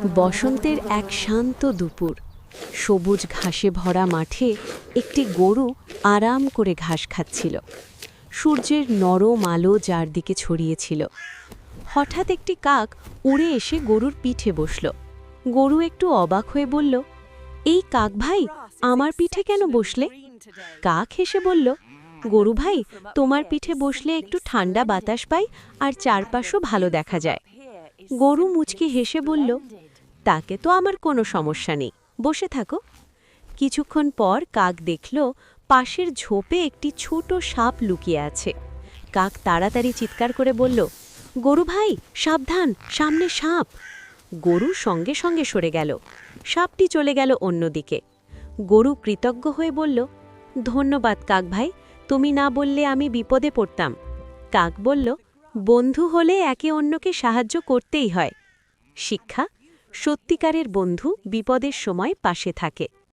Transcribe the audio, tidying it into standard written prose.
বসন্তের এক শান্ত দুপুর, সবুজ ঘাসে ভরা মাঠে একটি গরু আরাম করে ঘাস খাচ্ছিল। সূর্যের নরম আলো চারদিকে ছড়িয়েছিল। হঠাৎ একটি কাক উড়ে এসে গরুর পিঠে বসল। গরু একটু অবাক হয়ে বলল, এই কাক ভাই, আমার পিঠে কেন বসলে? কাক হেসে বলল, গরু ভাই, তোমার পিঠে বসলে একটু ঠান্ডা বাতাস পাই আর চারপাশও ভালো দেখা যায়। গরু মুচকি হেসে বলল, তাকে তো আমার কোনো সমস্যা নেই, বসে থাকো। কিছুক্ষণ পর কাক দেখল পাশের ঝোপে একটি ছোট সাপ লুকিয়ে আছে। কাক তাড়াতাড়ি চিৎকার করে বলল, গরু ভাই সাবধান, সামনে সাপ। গরু সঙ্গে সঙ্গে সরে গেল। সাপটি চলে গেল অন্যদিকে। গরু কৃতজ্ঞ হয়ে বলল, ধন্যবাদ কাক ভাই, তুমি না বললে আমি বিপদে পড়তাম। কাক বলল, বন্ধু হলে একে অন্যকে সাহায্য করতেই হয়। শিক্ষা: সত্যিকারের বন্ধু বিপদের সময় পাশে থাকে।